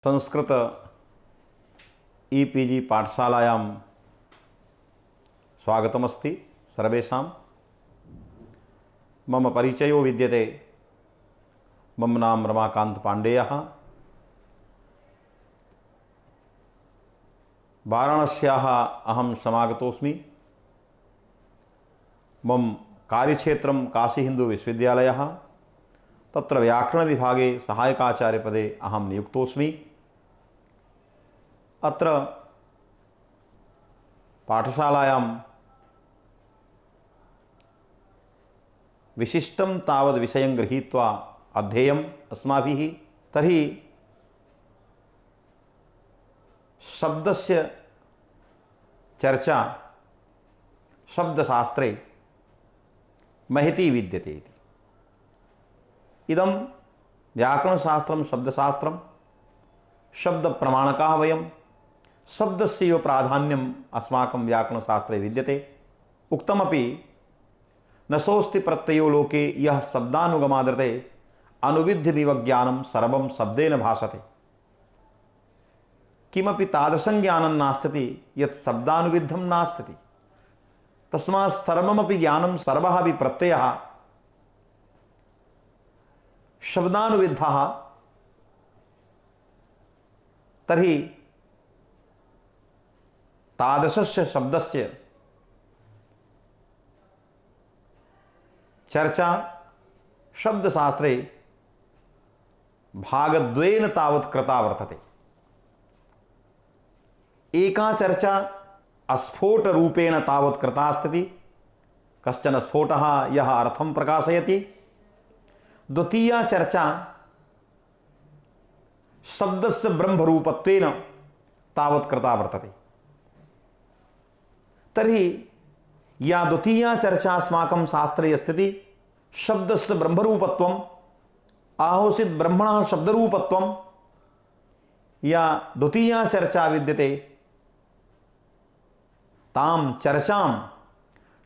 Sanskrit e-PG पाठशालायां स्वागतमस्ति सर्वेषां। मम परिचयो विद्यते। मम नाम रमाकांत पाण्डेयः। वाराणस्याः अहं समागतोऽस्मि। मम कार्यक्षेत्रं काशी हिंदू विश्वविद्यालयः। तत्र व्याकरणविभागे सहायकाचार्यपदे अहं नियुक्तोऽस्मि। अत्र पाठशालायां विशिष्टं तावद् विषयं गृहीत्वा अध्येयम् अस्माभिः। तर्हि शब्दस्य चर्चा शब्दशास्त्रे महती विद्यते इति। इदं व्याकरणशास्त्रं शब्दशास्त्रं शब्दप्रमाणकाः वयं। शब्दस्यैव प्राधान्यम् अस्माकं व्याकरणशास्त्रे विद्यते। उक्तमपि न सोऽस्ति प्रत्ययो लोके यः शब्दानुगमादृते अनुविध्यविवज्ञानं सर्वं शब्देन भाषते। किमपि तादृशं ज्ञानं नास्ति यत् शब्दानुविद्धं नास्ति। तस्मात् सर्वमपि ज्ञानं सर्वः अपि प्रत्ययः शब्दानुविद्धः। तर्हि तादृशस्य शब्दस्य चर्चा शब्दशास्त्रे भागद्वयेन तावत् कृता वर्तते। एका चर्चा अस्फोटरूपेण तावत् कृता अस्ति। कश्चन स्फोटः यः अर्थं प्रकाशयति। द्वितीया चर्चा शब्दस्य ब्रह्मरूपत्वेन तावत् कृता वर्तते। तर्हि या द्वितीया चर्चा अस्माकं शास्त्रे अस्ति शब्दस्य ब्रह्मरूपत्वम् आहोषित ब्रह्मणः शब्दरूपत्वं, या द्वितीया चर्चा विद्यते तां चर्चां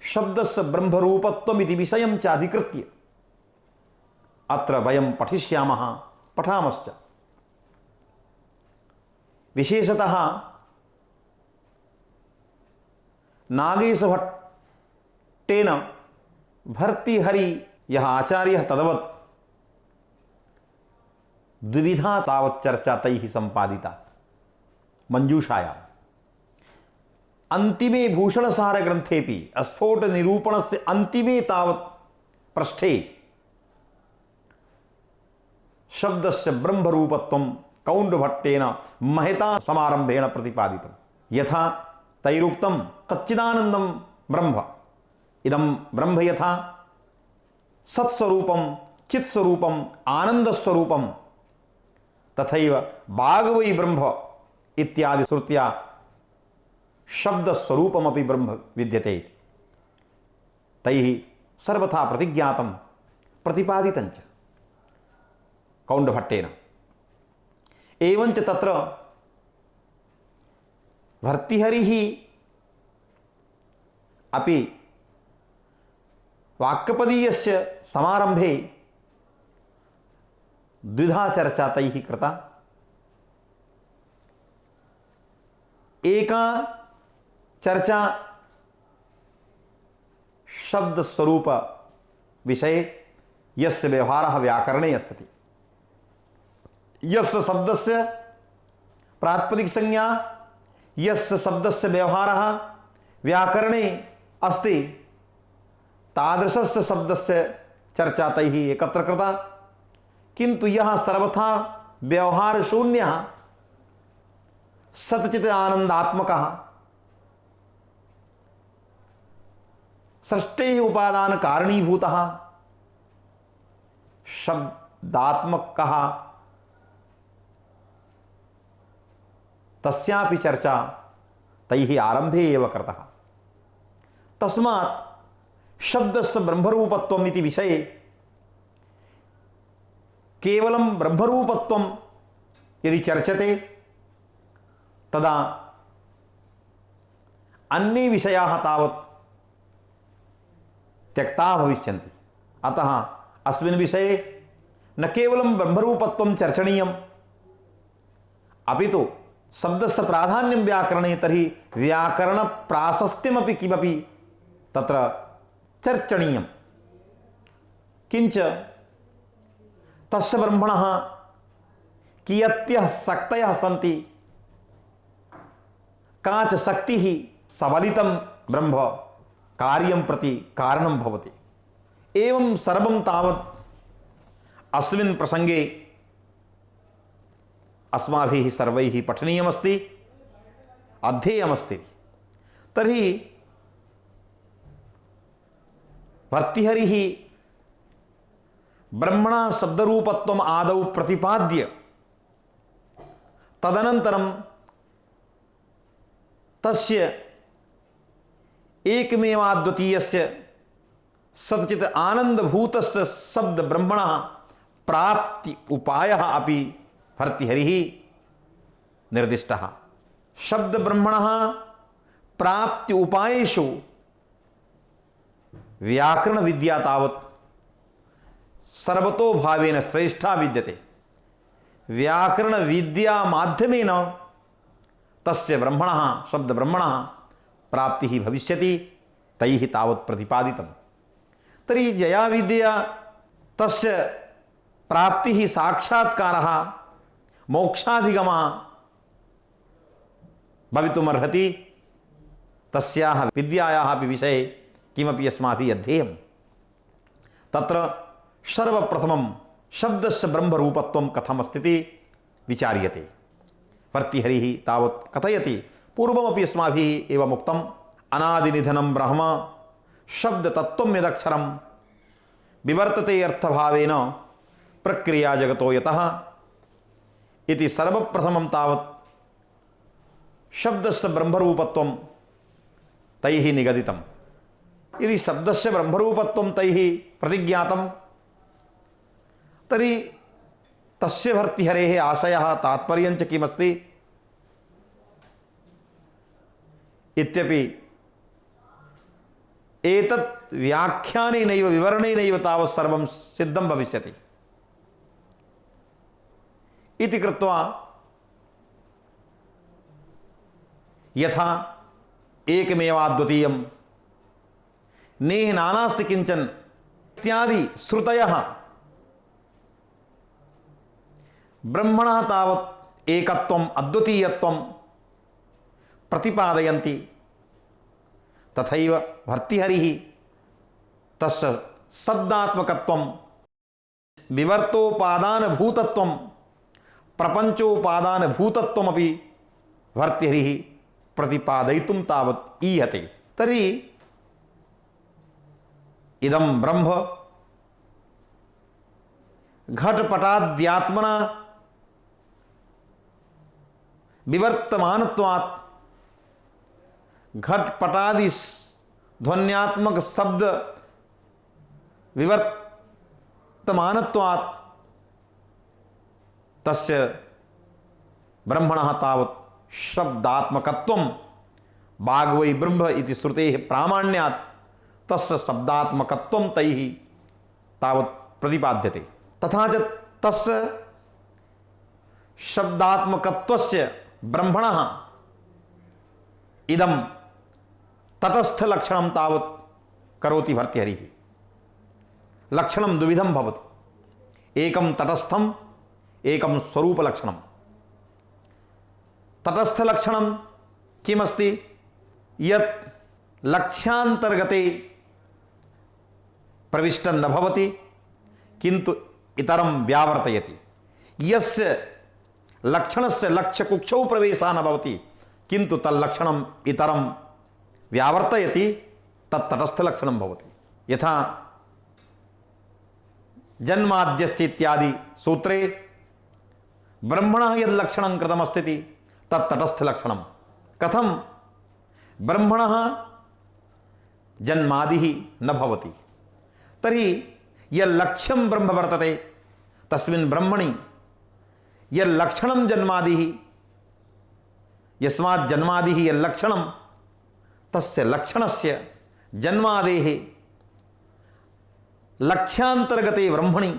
शब्दस्य ब्रह्मरूपत्वमिति विषयं च अधिकृत्य अत्र वयं पठिष्यामः, पठामश्च। विशेषतः नागेशभट्टेन भर्तृहरि यः आचार्यः तदवत् द्विविधा तावत् चर्चा तैः सम्पादिता मंजूषायाम्। अन्तिमे भूषणसार ग्रन्थेपि स्फोट निरूपणस्य अन्तिमे तावत् पृष्ठे शब्दस्य ब्रह्मरूपत्वं कौण्डभट्टेन महता समारंभेण प्रतिपादितं। यथा तैरुक्तं सच्चिदानन्दं ब्रह्म, इदं ब्रह्म यथा सत्स्वरूपं चित्स्वरूपं आनन्दस्वरूपं तथैव वाग्वै ब्रह्म इत्यादि श्रुत्या शब्दस्वरूपमपि ब्रह्म विद्यते। तैः सर्वथा प्रतिज्ञातं प्रतिपादितञ्च कौण्डभट्टेन। एवञ्च तत्र भर्तृहरिः अपि वाक्यपदीयस्य समारंभे द्विधा चर्चा तैः कृता। एका चर्चा शब्द स्वरूप विषये यस्य व्यवहारः व्याकरणे अस्ति। यस्य शब्दस्य प्रातिपदिक संज्ञा यस्य शब्दस्य व्यवहारः व्याकरणे अस्ति तादृशस्य शब्दस्य चर्चा तैः एकत्र कृता। किन्तु यः सर्वथा व्यवहारशून्यः सच्चित् आनन्दात्मकः सृष्टेः उपादान कारणीभूतः शब्दात्मकः तस्यापि चर्चा तैः आरंभे एव कृतः। तस्मात् शब्दस्य ब्रह्मरूपत्वम् इति विषये केवलं ब्रह्मरूपत्वं यदि चर्च्यते तदा अन्ये विषयाः तावत् त्यक्ताः भविष्यन्ति। अतः अस्मिन् विषये न केवलं ब्रह्मरूपत्वं चर्चनीयम्, अपि तु शब्दस्य प्राधान्यं व्याकरणे तर्हि व्याकरणप्राशस्त्यमपि किमपि तत्र चर्चनीयं। किञ्च तस्य ब्रह्मणः कियत्यः शक्तयः सन्ति, काच शक्तिः सबलितं ब्रह्म कार्यं प्रति कारणं भवति। एवं सर्वं तावत् अस्मिन् प्रसंगे अस्माभिः सर्वैः पठनीयमस्ति, अध्येयमस्ति। तर्हि भर्तृहरिः ब्रह्मणा शब्दरूपत्वम् आदौ प्रतिपाद्य तदनन्तरं तस्य एकमेवाद्वितीयस्य सच्चित् आनंदभूतस्य शब्द ब्रह्मणः प्राप्ति उपायः अपि भर्तृहरिः निर्दिष्टः। शब्द ब्रह्मणः प्राप्ति उपायेषु व्याकरण विद्या तावत् सर्वतोभावेन श्रेष्ठा विद्यते। व्याकरण विद्या माध्यमेन तस्य ब्रह्मणः शब्द ब्रह्मणः प्राप्तिः भविष्यति, तैः तावत् प्रतिपादितं। तर्हि जया विद्या तस्य प्राप्तिः साक्षात्कारः मोक्षाधिगमः भवितुमर्हति। तस्याः विद्यायाः अपि विषये किमपि अस्माभिः अध्येयं। तत्र सर्वप्रथमं शब्दस्य ब्रह्मरूपत्वं कथमस्तीति विचार्यते। भर्तृहरिः तावत् कथयति, पूर्वमपि अस्माभिः एवम् उक्तम्, अनादिनिधनं ब्रह्म शब्दतत्त्वं यदक्षरं विवर्तते अर्थभावेन प्रक्रिया जगतो यतः इति सर्वप्रथमं तावत् शब्दस्य ब्रह्मरूपत्वं तैः निगदितम्। यदि शब्दस्य ब्रह्मरूपत्वं तैः प्रतिज्ञातं तर्हि तस्य भर्तृहरेः आशयः तात्पर्यञ्च किमस्ति इत्यपि एतत् व्याख्यानेनैव विवरणेनैव तावत् सर्वं सिद्धं भविष्यति इति कृत्वा यथा एकमेवाद्वितीयं नेह नानास्ति किंचन इत्यादि श्रुतयः ब्रह्मणः तावत् एकत्वम् अद्वितीयत्वं प्रतिपादयन्ति, तथैव भर्तृहरिः तस्य शब्दात्मकत्वं विवर्तोपादानभूतत्वं प्रपञ्चोपादानभूतत्वमपि भर्तृहरिः प्रतिपादयितुं तावत् ईहते। तर्हि इदं ब्रह्म घटपटाद्यात्मना विवर्तमानत्वात् घटपटादि ध्वन्यात्मक शब्द विवर्तमानत्वात् तस्य ब्रह्मणः तावत् शब्दात्मकत्वं वाग्वै ब्रह्म इति श्रुतेः प्रामाण्यात् तस्य शब्दात्मकत्वं तैः तावत् प्रतिपाद्यते। तथा च तस्य शब्दात्मकत्वस्य ब्रह्मणः इदं तटस्थलक्षणं तावत् करोति भर्तृहरिः। लक्षणं द्विविधं भवति, एकं तटस्थम् एकं स्वरूपलक्षणं। तटस्थलक्षणं किमस्ति? यत् लक्ष्यान्तर्गते प्रविष्टं न भवति किन्तु इतरं व्यावर्तयति। यस्य लक्षणस्य लक्ष्यकुक्षौ प्रवेशः न भवति किन्तु तल्लक्षणम् इतरं व्यावर्तयति, तत् तटस्थलक्षणं भवति। यथा जन्माद्यस्य इत्यादि सूत्रे ब्रह्मणः यद् लक्षणं कृतमस्ति तत् तटस्थलक्षणं। कथं? ब्रह्मणः जन्मादिः न भवति, तर्हि यल्लक्ष्यं ब्रह्म वर्तते तस्मिन् ब्रह्मणि यल्लक्षणं जन्मादिः, यस्मात् जन्मादिः यल्लक्षणं तस्य लक्षणस्य जन्मादेः लक्ष्यान्तर्गते ब्रह्मणि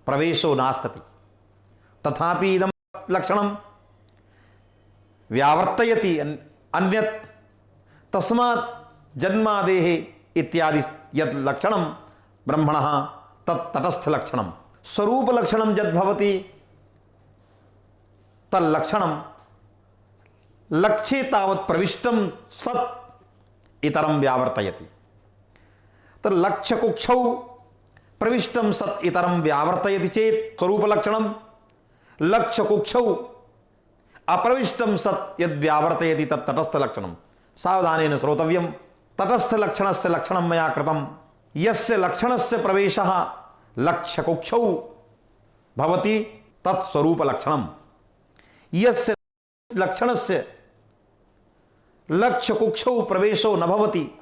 प्रवेशो नास्ति। तथापि इदं तत् लक्षणं व्यावर्तयति अन्यत् तस्मात् जन्मादेः इत्यादि यत् लक्षणं ब्रह्मणः तत् तटस्थ लक्षणं। स्वरूप लक्षणं यद् भवति तल्लक्षणं लक्ष्ये तावत् प्रविष्टं सत् इतरं व्यावर्तयति। लक्ष्य कुक्षौ प्रविष्टं सत् इतरं व्यावर्तयति चेत् स्वरूपलक्षणं, लक्ष्य कुक्षौ अप्रविष्टं सत् यद् व्यावर्तयति तत् तटस्थलक्षणं। सावधानेन श्रोतव्यं। तटस्थलक्षणस्य लक्षणं मया कृतं। यस्य लक्षणस्य प्रवेशः लक्ष्य कुक्षौ भवति तत् स्वरूपलक्षणं। यस्य लक्षणस्य लक्ष्य कुक्षौ प्रवेशो न भवति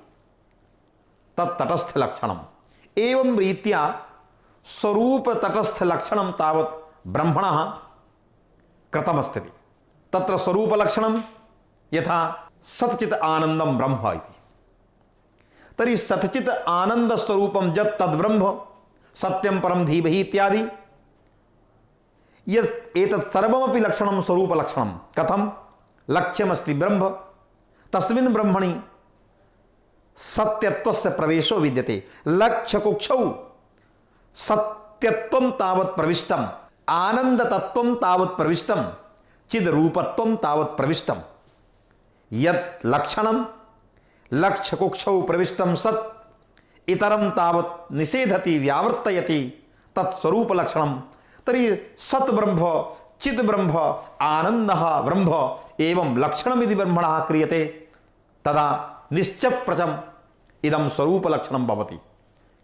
तत् तटस्थ लक्षणम्। एवं रीत्या स्वरूप तटस्थ लक्षणं तावत् ब्रह्मणः कृतमस्ति। तत्र स्वरूप लक्षणं यथा सच्चित् आनन्दं ब्रह्म इति। तर्हि सच्चित् आनंद स्वरूपं यत् तद्ब्रह्म सत्यं परं धीमहि इत्यादि यत् एतत् सर्वमपि लक्षणं स्वरूप लक्षणं। कथं? लक्ष्यमस्ति ब्रह्म, तस्मिन् ब्रह्मणि सत्यत्वस्य प्रवेशो विद्यते। लक्ष्य कुक्षौ सत्यत्वं तावत् प्रविष्टम्, आनन्दतत्त्वं तावत् प्रविष्टं, चिद् रूपत्वं तावत् प्रविष्टं। यत् लक्षणं लक्ष्य कुक्षौ प्रविष्टं सत् इतरं तावत् निषेधति व्यावर्तयति तत् स्वरूप लक्षणं। तर्हि सत् ब्रह्म, चित् ब्रह्म, आनन्दः ब्रह्म एवं लक्षणमिति ब्रह्मणः क्रियते तदा निश्चप्रचम् इदं स्वरूपलक्षणं भवति।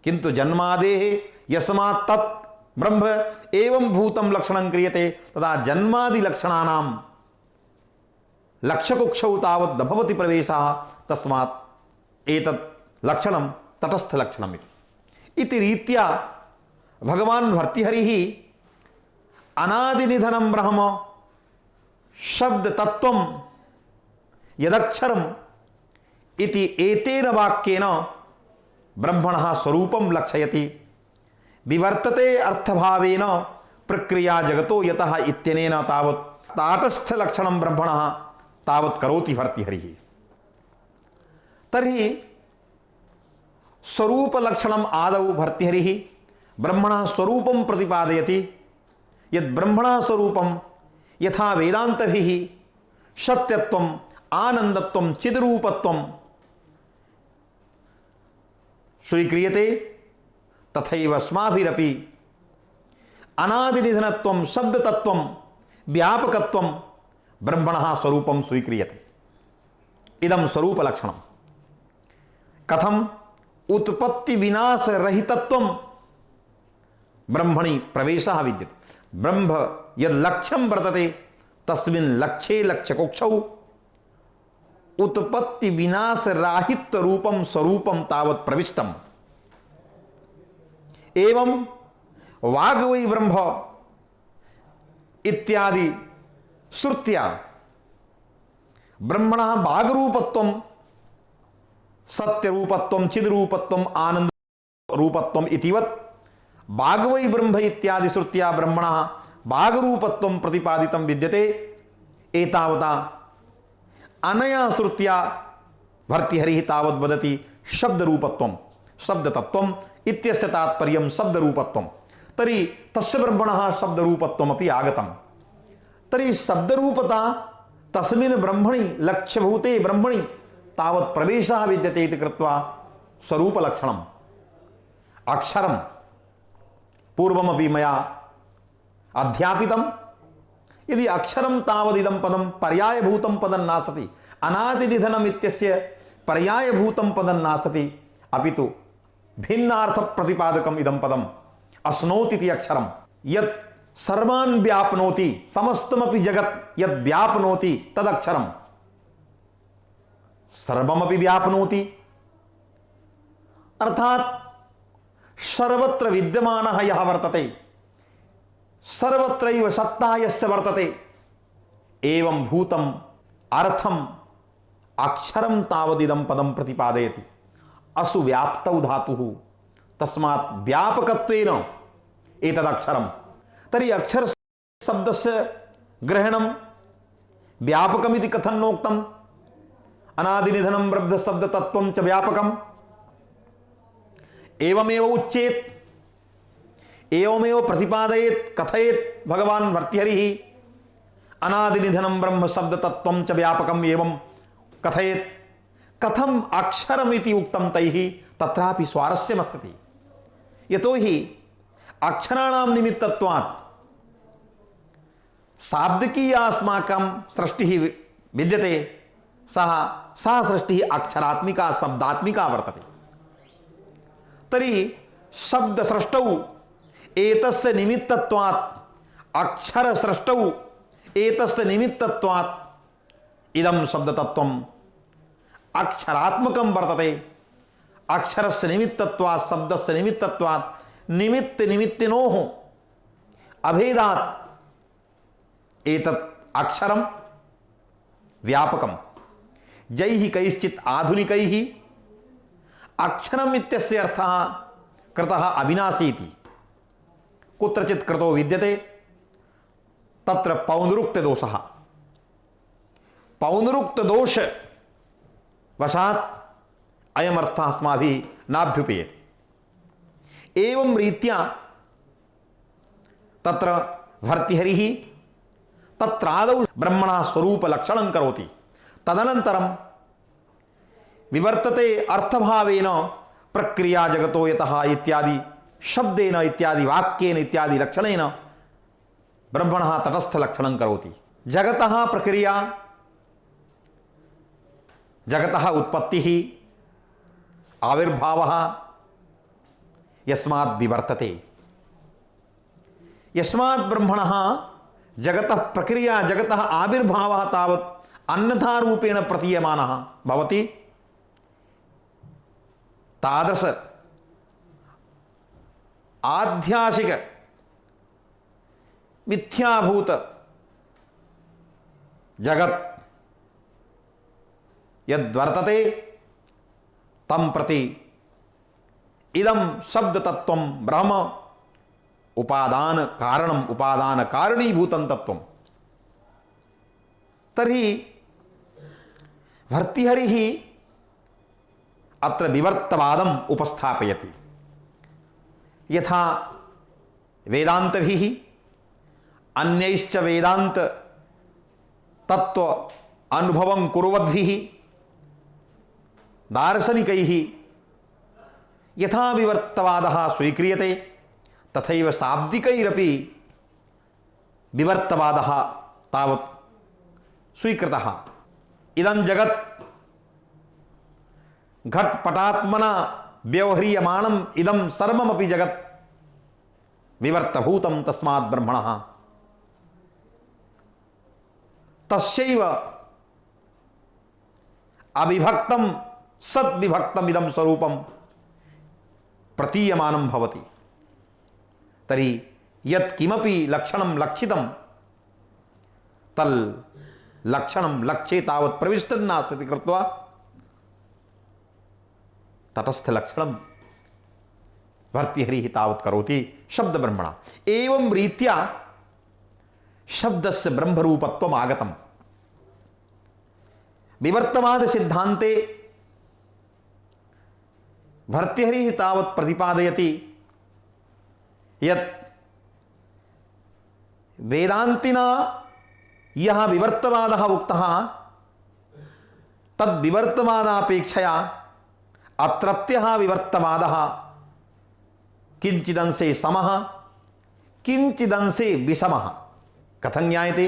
किन्तु जन्मादेः यस्मात् तत् ब्रह्म एवं भूतं लक्षणं क्रियते तदा जन्मादिलक्षणानां लक्ष्यकुक्षौ तावत् न भवति प्रवेशः, तस्मात् एतत् लक्षणं तटस्थलक्षणम् इति रीत्या भगवान् भर्तृहरिः अनादिनिधनं ब्रह्म शब्दतत्त्वं यदक्षरम् इति एतेन वाक्येन ब्रह्मणः स्वरूपं लक्षयति। विवर्तते अर्थभावेन प्रक्रिया जगतो यतः इत्यनेन तावत् ताटस्थलक्षणं ब्रह्मणः तावत् करोति भर्तृहरिः। तर्हि स्वरूपलक्षणम् आदौ भर्तृहरिः ब्रह्मणः स्वरूपं प्रतिपादयति। यद् ब्रह्मणः स्वरूपं यथा वेदान्तभिः सत्यत्वम्, आनन्दत्वं, चिद्रूपत्वं स्वीक्रियते तथैव अस्माभिरपि अनादिनिधनत्वं, शब्दतत्वं, व्यापकत्वं ब्रह्मणः स्वरूपं स्वीक्रियते। इदं स्वरूपलक्षणं। कथम्? उत्पत्ति विनाश रहितत्वं ब्रह्मणि प्रवेशः विद्यते। ब्रह्म यद् लक्ष्यं वर्तते तस्मिन् लक्ष्ये लक्ष्यकुक्षौ उत्पत्ति विनाश राहित्य रूपं स्वरूपं तावत् प्रविष्टम्। एवं वाग्वै ब्रह्म इत्यादि श्रुत्या ब्रह्मणः वाग्रूपत्वं, सत्यरूपत्वं, चिद्रूपत्वं, आनन्दरूपत्वं इतिवत् वाग्वै ब्रह्म इत्यादि श्रुत्या ब्रह्मणः वाग्रूपत्वं प्रतिपादितं विद्यते। एतावता अनया श्रुत्या भर्तृहरिः तावत् वदति शब्दरूपत्वं, शब्दतत्त्वम् इत्यस्य तात्पर्यं शब्दरूपत्वं। तर्हि तस्य ब्रह्मणः शब्दरूपत्वमपि आगतं। तर्हि शब्दरूपता तस्मिन् ब्रह्मणि, लक्ष्यभूते ब्रह्मणि तावत् प्रवेशः विद्यते इति कृत्वा स्वरूपलक्षणम्। अक्षरं पूर्वमपि मया अध्यापितं। यदि अक्षरं तावदिदं पदं पर्यायभूतं पदं नास्ति, अनादिनिधनम् इत्यस्य पर्यायभूतं पदं नास्ति, अपि तु भिन्नार्थप्रतिपादकम् इदं पदम् अश्नोति इति अक्षरं यत् सर्वान् व्याप्नोति, समस्तमपि जगत् यद् व्याप्नोति तदक्षरं सर्वमपि व्याप्नोति। अर्थात् सर्वत्र विद्यमानः यः वर्तते, सर्वत्रैव सत्ता यस्य वर्तते, एवं भूतम् अर्थम् अक्षरं तावदिदं पदं प्रतिपादयति। असु व्याप्तौ धातुः, तस्मात् व्यापकत्वेन एतदक्षरं। तर्हि अक्षर शब्दस्य ग्रहणम व्यापकमिति कथन्नोक्तम अनादिनिधनम ब्रह्म शब्द तत्वम च व्यापकम एवमेव उच्चेत एवमेव प्रतिपादयेत कथयेत भगवान भर्तृहरिः अनादिनिधनम ब्रह्म शब्द तत्वम च व्यापकम एवं कथयेत कथम अक्षरमिति उक्तम तैः तत्रापि स्वारस्यमस्ति यतो हि अक्षराणां निमित्तत्वात् शाब्दिकीया अस्माकं सृष्टिः विद्यते सा सृष्टिः अक्षरात्मिका शब्दात्मिका वर्तते। तर्हि शब्दसृष्टौ एतस्य निमित्तत्वात् अक्षरसृष्टौ एतस्य निमित्तत्वात् इदं शब्दतत्वम् अक्षरात्मकं वर्तते। अक्षरस्य निमित्तत्वात् शब्दस्य निमित्तत्वात् निमित्तिनोः अभेदात् एतत् अक्षरं व्यापकं जैः कैश्चित् आधुनिकैः अक्षरम् इत्यस्य अर्थः कृतः अविनाशी इति कुत्रचित् कृतो विद्यते तत्र पौनरुक्तदोषः पौनरुक्तदोष वशात् अयमर्थः अस्माभिः नाभ्युपेयते। एवं रीत्या तत्र भर्तृहरिः तत्रादौ ब्रह्मणः स्वरूपलक्षणं करोति। तदनन्तरं विवर्तते अर्थभावेन प्रक्रिया जगतो यतः इत्यादि शब्देन इत्यादि वाक्येन इत्यादि लक्षणेन ब्रह्मणः तटस्थलक्षणं करोति। जगतः प्रक्रिया जगतः उत्पत्तिः आविर्भावः यस्मात् विवर्तते यस्मात् ब्रह्मणः जगतः प्रक्रिया जगतः आविर्भावः तावत् अन्यथा रूपेण प्रतीयमानः भवति। तादृश आध्यासिक मिथ्याभूत जगत् यद्वर्तते तं प्रति इदं शब्द तत्वं ब्रह्म उपादान कारणम उपादान कारणीभूतं तत्वं। तर्हि भर्तृहरिः अत्र विवर्तवादम् उपस्थापयति। यथा वेदान्तभिः अन्यैश्च वेदान्त तत्व अनुभवं कुर्वद्भिः दार्शनिकैः यथा विवर्तवादः स्वीक्रियते तथैव शाब्दिकैरपि विवर्तवादः तावत् स्वीकृतः। इदं जगत् घटपटात्मना व्यवह्रियमाणम् इदं सर्वमपि जगत् विवर्तभूतं तस्मात् ब्रह्मणः तस्यैव अविभक्तं सद्विभक्तम् इदं स्वरूपं प्रतीयमानं भवति। तर्हि यत्किमपि लक्षणं लक्षितं तल लक्षणं लक्ष्ये तावत् प्रविष्टं नास्ति इति कृत्वा तटस्थलक्षणं भर्तृहरिः तावत् करोति शब्दब्रह्मणा। एवं रीत्या शब्दस्य ब्रह्मरूपत्वम् आगतम्। विवर्तवाद सिद्धान्ते भर्तृहरिः तावत् प्रतिपादयति यत् वेदान्तिना यः विवर्तवादः उक्तः तद्विवर्तवादापेक्षया अत्रत्यः विवर्तवादः किञ्चिदंशे समः किञ्चिदंशे विषमः। कथं ज्ञायते?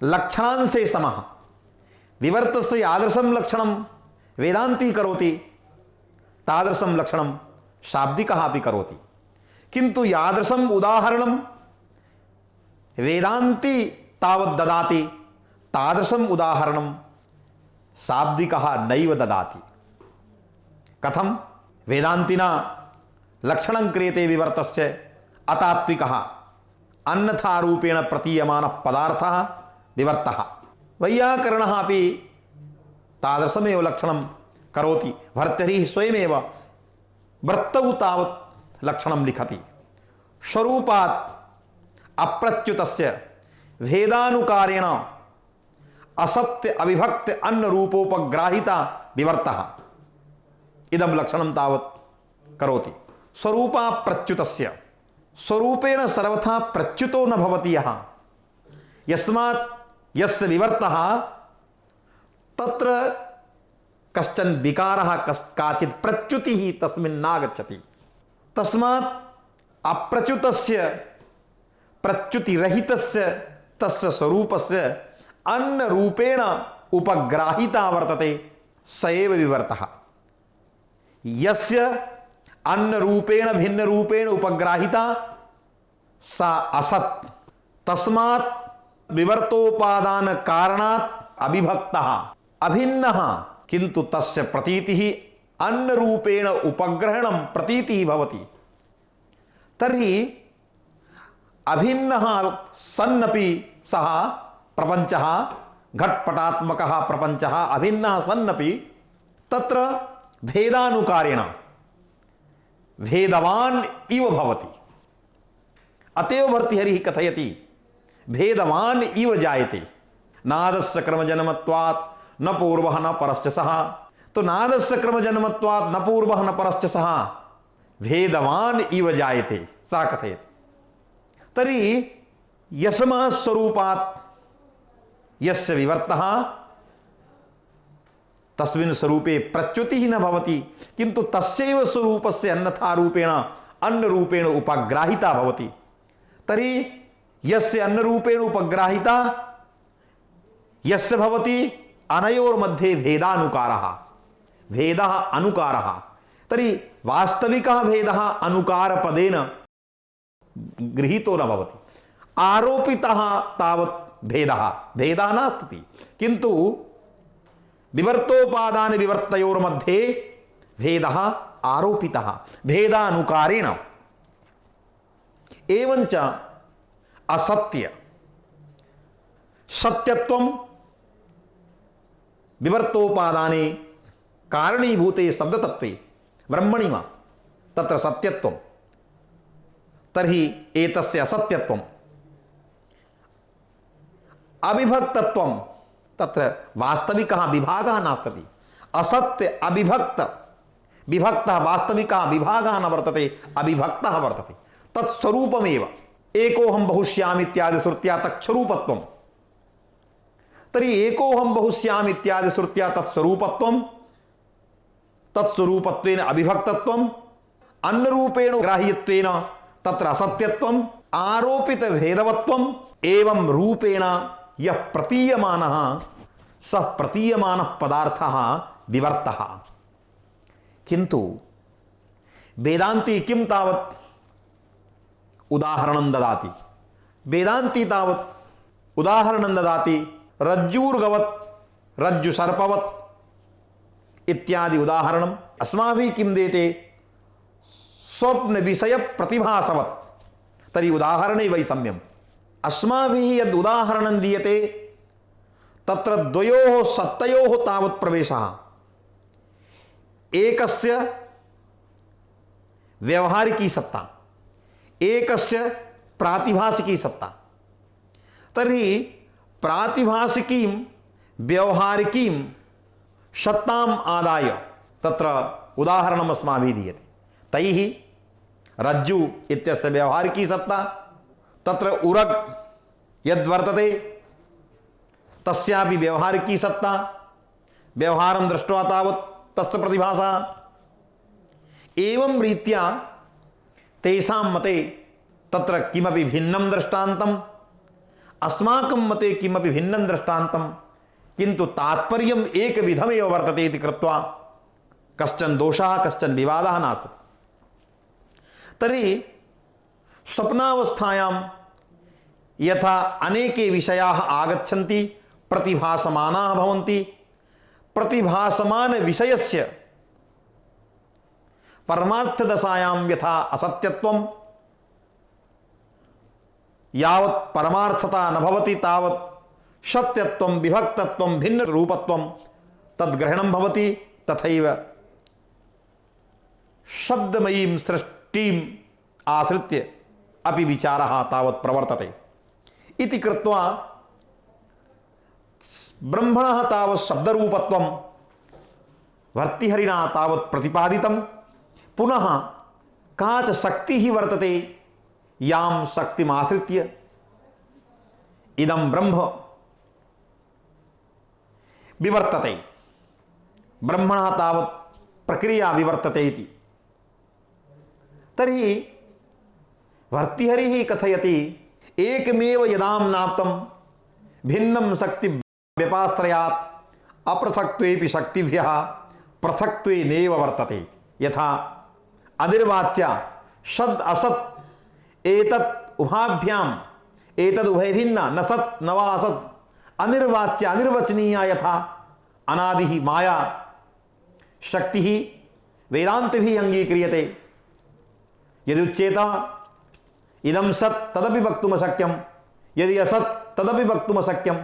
लक्षणांशे समः। विवर्तस्य यादृशं लक्षणं वेदान्ती करोति तादृशं लक्षणं शाब्दिकः अपि करोति। किन्तु यादृशम् उदाहरणं वेदान्ती तावत् ददाति तादृशम् उदाहरणं शाब्दिकः नैव ददाति। कथं? वेदान्तिना लक्षणं क्रियते विवर्तस्य अतात्विकः अन्यथा रूपेण प्रतीयमानः पदार्थः विवर्तः। वैयाकरणः अपि तादृशमेव लक्षणं करोति। भर्तृहरिः स्वयमेव वृत्तौ तावत् लक्षणं लिखति। स्वरूपात् अप्रच्युतस्य भेदानुकारेण असत्य अविभक्त अन्न रूपोपग्राहिता विवर्तः इदं लक्षणं तावत् करोति। स्वरूपा प्रच्युतस्य स्वरूपेण सर्वथा प्रच्युतो न भवति यः यस्मात् यस्य विवर्तः तत्र कश्चन विकारः काचित् प्रच्युतिः तस्मिन् नागच्छति। तस्मात् अप्रच्युतस्य प्रच्युतिरहितस्य तस्य स्वरूपस्य अन्न रूपेण उपग्राहिता वर्तते स एव विवर्तः। यस्य अन्न रूपेण भिन्न रूपेण उपग्राहिता सा असत् तस्मात् विवर्तोपादान कारणात् अविभक्तः अभिन्नः किंतु तस्य प्रतीतिः अन्न रूपेण उपग्रहणं प्रतीतिः भवति। तर्हि अभिन्नः सन्नपि सः प्रपञ्चः घट्पटात्मकः प्रपञ्चः अभिन्नः सन्नपि तत्र भेदानुकारेण भेदवान् इव भवति। अतएव भर्तृहरिः कथयति भेदवान् इव जायते नादस्य क्रमजन्मत्वात् न पूर्वः न परश्च सः। तो नादस्य क्रमजन्मत्वात् न पूर्वः न परश्च सः भेदवान् इव जायते सः कथयति। तर्हि यस्मात् स्वरूपात् यस्य विवर्तः तस्मिन् स्वरूपे प्रच्युतिः न भवति किंतु तस्यैव स्वरूपस्य अन्यथा रूपेण अन्न रूपेण उपग्राहिता भवति। तर्हि यस्य अन्न रूपेण उपग्राहिता यस्य भवति अनयोर्मध्ये भेदानुकारः भेदः अनुकारः। तर्हि वास्तविकः भेदः अनुकारपदेन गृहीतो न भवति। आरोपितः तावत् भेदः नास्ति किंतु विवर्तोपादान विवर्तयोर्मध्ये भेदः आरोपितः भेदानुकारेण। एवञ्च असत्य सत्यत्वं विवर्तोपादाने कारणीभूते शब्दतत्वे ब्रह्मणि वा तत्र सत्यत्वं। तर्हि एतस्य असत्यत्वं अविभक्तत्वं तत्र वास्तविकः विभागः नास्ति। असत्य अविभक्त विभक्तः वास्तविकः विभागः न वर्तते अविभक्तः वर्तते तत्स्वरूपमेव एकोऽहं बहुश्यामि इत्यादि श्रुत्या तच्छरूपत्वं। तर्हि एकोऽहं बहुश्यामि इत्यादि श्रुत्या तत्स्वरूपत्वं तत्स्वरूपत्वेन अविभक्तत्वं अन्नरूपेण ग्राह्यत्वेन तत्र असत्यत्वं आरोपित भेदवत्वं एवं रूपेण यः प्रतीयमानः सः प्रतीयमानः पदार्थः विवर्तः। किंतु वेदांती किं तावत् उदाहरणं ददाति। वेदांती तावत् उदाहरणं ददाति रज्जूर्गवत् रज्जुसर्पवत् इत्यादि उदाहरणम् अस्माभिः किं देते स्वप्न विषय प्रतिभासवत्। तर्हि उदाहरणे वैषम्यम् अस्माभिः यद् उदाहरणं दीयते तत्र द्वयोः सत्तयोः तावत् प्रवेशः एकस्य व्यवहारिकी सत्ता एकस्य प्रातिभासिकी सत्ता। तर्हि प्रातिभासिकीं व्यवहारिकीं सत्ताम् आदाय तत्र उदाहरणम् अस्माभिः दीयते। तैः रज्जु इत्यस्य व्यवहारिकी सत्ता तत्र उरग यद्वर्तते तस्यापि व्यवहारिकी सत्ता व्यवहारं दृष्ट्वा तावत् तस्य प्रतिभासा। एवं रीत्या तेषां मते तत्र किमपि भिन्नं दृष्टान्तम् अस्माकं मते किमपि भिन्नं दृष्टान्तं किन्तु तात्पर्यम् एकविधमेव वर्तते इति कृत्वा कश्चन दोषः कश्चन विवादः नास्ति। तर्हि स्वप्नावस्थायां यथा अनेके विषयाः आगच्छन्ति प्रतिभासमानाः भवन्ति प्रतिभासमान विषयस्य परमार्थदशायां यथा असत्यत्वं यावत् परमार्थता न भवति तावत् सत्यत्वं विभक्तत्वं भिन्न रूपत्वं तद्ग्रहणं भवति। तथैव शब्दमयीं सृष्टिम् आश्रित्य अपि विचारः तावत् प्रवर्तते। इति कृत्वा ब्रह्मणः तावत् शब्दरूपत्वं भर्तृहरिणा तावत् प्रतिपादितं। पुनः का च शक्तिः वर्तते यां शक्तिमाश्रित्य इदं ब्रह्म विवर्तते, ब्रह्मणः तावत् प्रक्रिया विवर्तते इति। तर्हि भर्तृहरिः कथयति एकमेव यदाम्नाप्तं भिन्नं शक्ति व्यपाश्रयात् अपृथक्त्वेपि शक्तिभ्यः पृथक्त्वेनैव वर्तते। यथा अनिर्वाच्या षद् असत् एतत् उभाभ्याम् एतद् उभय भिन्न न सत् न वा असत्, अनिर्वाच्या अनिर्वचनीया यथा अनादिः माया शक्तिः वेदान्तभिः अंगीक्रियते। यदि उच्येत इदं सत् तदपि वक्तुम् अशक्यं, यदि असत् तदपि वक्तुम् अशक्यं।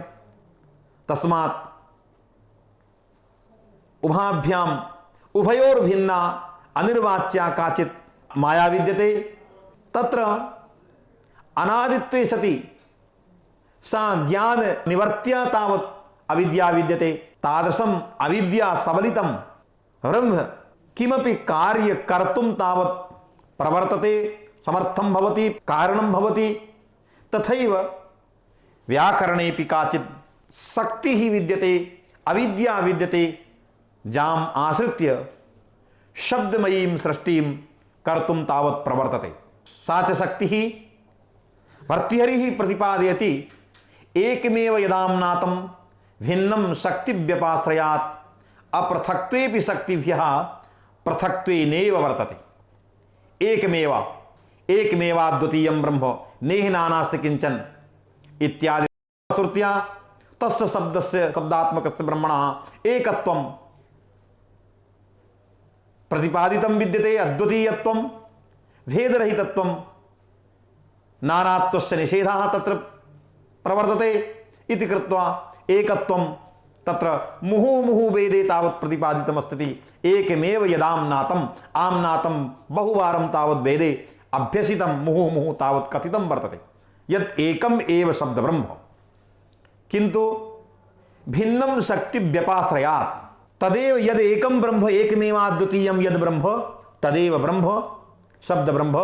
तस्मात् उभाभ्याम् उभयोर्भिन्ना अनिर्वाच्या काचित् माया विद्यते। तत्र अनादित्वे सति सा ज्ञान निवर्त्य तावत् अविद्या विद्यते। तादृशम् अविद्या सबलितं ब्रह्म किमपि कार्य कर्तुं तावत् प्रवर्तते, समर्थं भवति, कारणं भवति। तथैव व्याकरणेऽपि काचित् शक्तिः विद्यते, अविद्या विद्यते, जाम् आश्रित्य शब्दमयीं सृष्टिं कर्तुं तावत् प्रवर्तते। सा च शक्तिः भर्तृहरिः प्रतिपादयति एकमेव यदाम्नातं भिन्नं शक्तिव्यपाश्रयात् अपृथक्त्वेऽपि शक्तिभ्यः पृथक्त्वेनैव वर्तते। एकमेव एकमेवाद्वितीयं ब्रह्म नेहि नानास्ति किंचन इत्यादि श्रुत्या तस्य शब्दस्य शब्दात्मकस्य ब्रह्मणः एकत्वं प्रतिपादितं विद्यते। अद्वितीयत्वं भेदरहितत्वं नानात्वस्य निषेधः तत्र प्रवर्तते इति कृत्वा एकत्वं तत्र मुहुर्मुहुः वेदे तावत् प्रतिपादितमस्ति। एकमेव यदाम्नातम् आम्नातं बहुवारं तावत् वेदे अभ्यसितं मुहुर्मुहुः तावत् कथितं वर्तते यत् एकम् एव शब्द ब्रह्म, किन्तु भिन्नं शक्ति व्यपाश्रयात् तदेव यद एकं ब्रह्म एकमेवाद्वितीयं यद ब्रह्म तदेव ब्रह्म शब्द ब्रह्म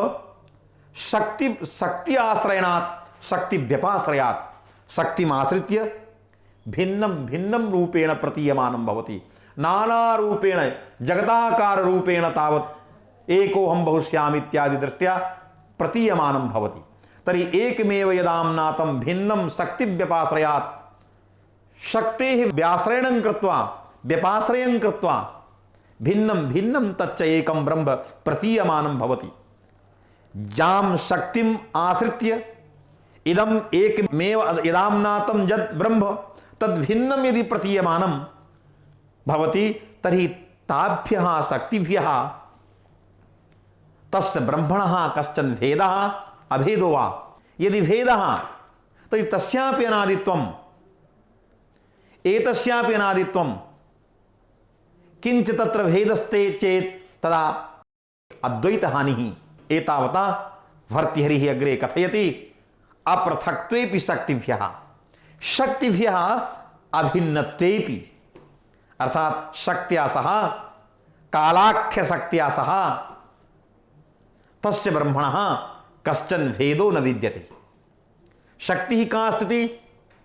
शक्ति आश्रयणात् शक्ति व्यपाश्रयात् शक्तिमाश्रित्य भिन्नं भिन्नं रूपेण प्रतीयमानं भवति। नाना रूपेण जगदाकार रूपेण तावत् एकोऽहं बहुश्यामि इत्यादि दृष्ट्या प्रतीयमानं भवति। तर्हि एकमेव यदाम्नातं भिन्नं शक्ति व्यपाश्रयात् शक्तेः व्याश्रयणं कृत्वा व्यपाश्रयं कृत्वा भिन्नं भिन्नं तच्च एकं ब्रह्म प्रतीयमानं भवति। जां शक्तिम् आश्रित्य इदम् एकमेव यदाम्नातं यद् ब्रह्म तद्भिन्नं यदि प्रतीयमानं भवति तर्हि ताभ्यः शक्तिभ्यः तस्य ब्रह्मणः कश्चन भेदः अभेदो वा यदि भेदः तर्हि तस्यापि अनादित्वम् एतस्यापि अनादित्वं किंच तत्र भेदस्ते चेत् तदा अद्वैतहानिः। एतावता भर्तृहरिः अग्रे कथयति अपृथक्त्वेपि शक्तिभ्यः शक्तिभ्यः अभिन्नत्वेपि अर्थात शक्त्या सह कालाख्य शक्त्या सह तस्य ब्रह्मणः कश्चन भेदो न विद्यते। शक्ति का स्थिति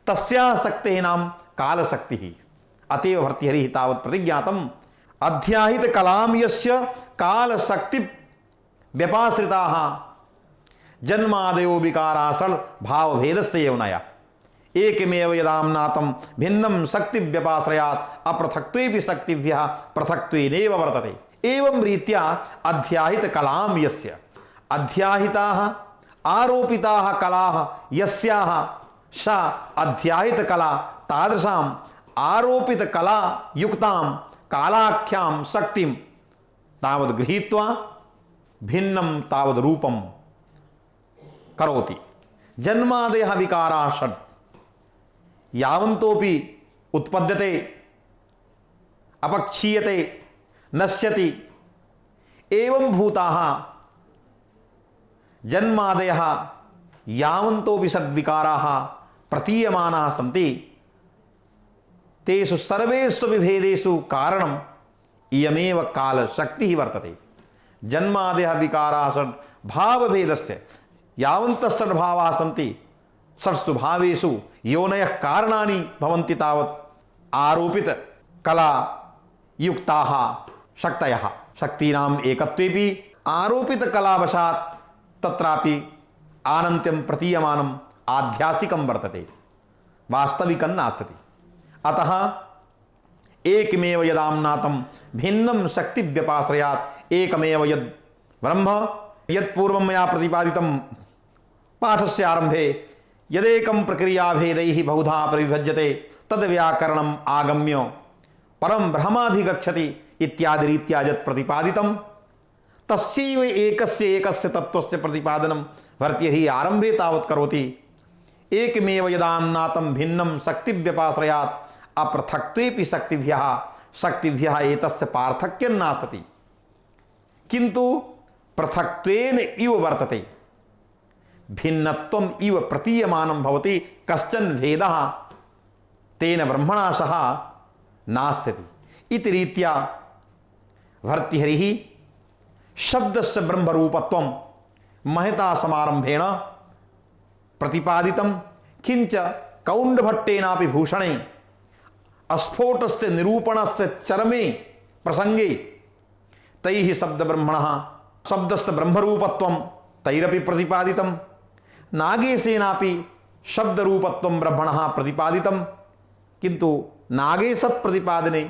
तस्याः शक्तेः नाम काल शक्तिः। अतएव भर्तृहरिः तावत् प्रतिज्ञातम् अध्याहित कलां यस्य काल शक्ति व्यपाश्रिताः जन्मादयो विकारासळ भाव भेदस्य योनया एकमेव यदाम्नातं भिन्नं शक्ति व्यपाश्रयात् अपृथक्त्वेऽपि शक्तिभ्यः पृथक्त्वेनैव वर्तते। एवं रीत्या अध्याहित कलां यस्य अध्याहिताः आरोपिताः कलाः यस्याः सा अध्याहित कला तादृशाम् आरोपित कला युक्तां कालाख्यां शक्तिं तावद् गृहीत्वा भिन्नं तावद् रूपं करोति। जन्मादयः विकाराः षड् यावन्तोपि उत्पद्यते अपक्षीयते नश्यति एवं भूताः जन्मादयः यावन्तोऽपि षड्विकाराः प्रतीयमानाः सन्ति तेषु सर्वेषु विभेदेषु कारणम् इयमेव कालशक्तिः वर्तते। जन्मादयः विकाराः षड्भावभेदस्य यावन्तः षड्भावाः सन्ति षट्सु भावेषु योनयः कारणानि भवन्ति तावत् आरोपित कला युक्ताः शक्तयः। शक्तीनाम् एकत्वेपि आरोपित कलावशात् तत्रापि आनन्त्यं प्रतीयमानम् आध्यासिकं वर्तते, वास्तविकं नास्ति। अतः एकमेव यदाम्नातं भिन्नं शक्तिव्यपाश्रयात् एकमेव यद् ब्रह्म यत्पूर्वं मया प्रतिपादितं पाठस्य आरम्भे यदेकं प्रक्रियाभेदैः बहुधा परिविभज्यते तद् व्याकरणम् आगम्य परं ब्रह्माधिगच्छति इत्यादि रीत्या यत् प्रतिपादितं तस्यैव एकस्य तत्त्वस्य प्रतिपादनं भर्तृहरिः आरम्भे तावत् करोति। एकमेव यदाम्नातं भिन्नं शक्तिव्यपाश्रयात् अपृथक्त्वेपि शक्तिभ्यः एतस्य पार्थक्यं नास्ति, किन्तु पृथक्त्वेन इव वर्तते, भिन्नत्वम् इव प्रतीयमानं भवति। कश्चन भेदः तेन ब्रह्मणा सह नास्ति इति रीत्या भर्तृहरिः शब्दस्य ब्रह्मरूपत्वं महता समारम्भेण प्रतिपादितं। किंच कौण्डभट्टेनापि भूषणे अस्फोटस्य निरूपणस्य चरमे प्रसंगे तैः शब्दब्रह्मणः शब्दस्य ब्रह्मरूपत्वं तैरपि प्रतिपादितं। नागेशेनापि शब्दरूपत्वं ब्रह्मणः प्रतिपादितं, किन्तु नागेश प्रतिपादने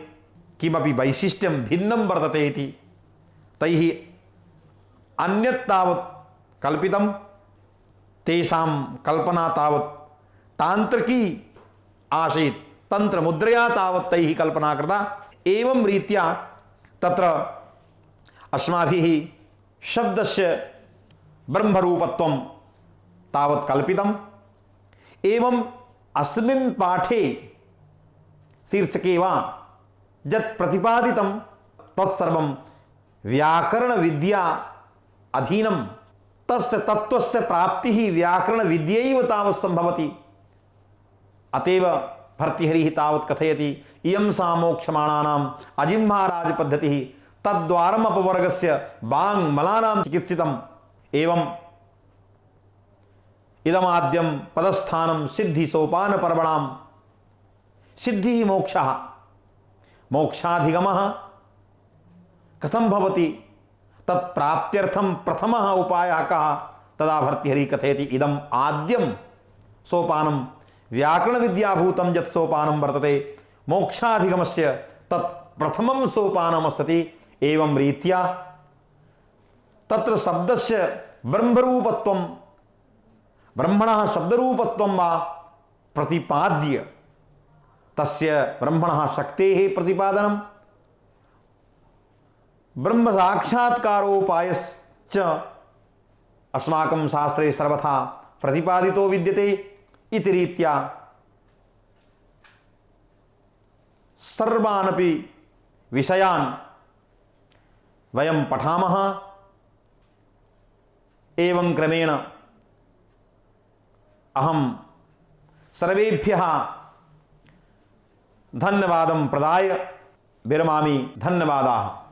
किमपि वैशिष्ट्यं भिन्नं वर्तते इति तैः अन्यत् तावत् कल्पितं। तेषां कल्पना तावत् तांत्रिकी आसीत्, तंत्रमुद्रया तावत् तैः कल्पना कृता। एवं रीत्या तत्र अस्माभिः शब्दस्य ब्रह्मरूपत्वं तावत् कल्पितम्। एवं अस्मिन् पाठे शीर्षके वा यत् प्रतिपादितं तत्सर्वं व्याकरण विद्या अधीनं। तस्य तत्त्वस्य प्राप्तिः व्याकरण विद्यैव तावत् संभवति। अतएव भर्तृहरिः तावत् कथयति इयं सा मोक्षमाणानाम् अजिह्वाराजपद्धतिः तद्द्वारम् अपवर्गस्य वाङ्मलानां चिकित्सितम्। एवं इदमाद्यं पदस्थानं सिद्धि सोपान पर्वणां सिद्धिः मोक्षः मोक्षाधिगमः कथं भवति तत्प्राप्त्यर्थं प्रथमः उपायः कः तदा भर्तृहरिः कथयति इदम् आद्यं सोपानं व्याकरणविद्याभूतं यत् सोपानं वर्तते मोक्षाधिगमस्य तत् प्रथमं सोपानमस्ति। एवं रीत्या तत्र शब्दस्य ब्रह्मरूपत्वं ब्रह्मणः शब्दरूपत्वं वा प्रतिपाद्य तस्य ब्रह्मणः शक्तेः प्रतिपादनं ब्रह्म साक्षात्कारोपायश्च अस्माकं शास्त्रे सर्वथा प्रतिपादितो विद्यते इति रीत्या सर्वानपि विषयान् वयं पठामः। एवं क्रमेण अहं सर्वेभ्यः धन्यवादं प्रदाय विरमामि। धन्यवादाः।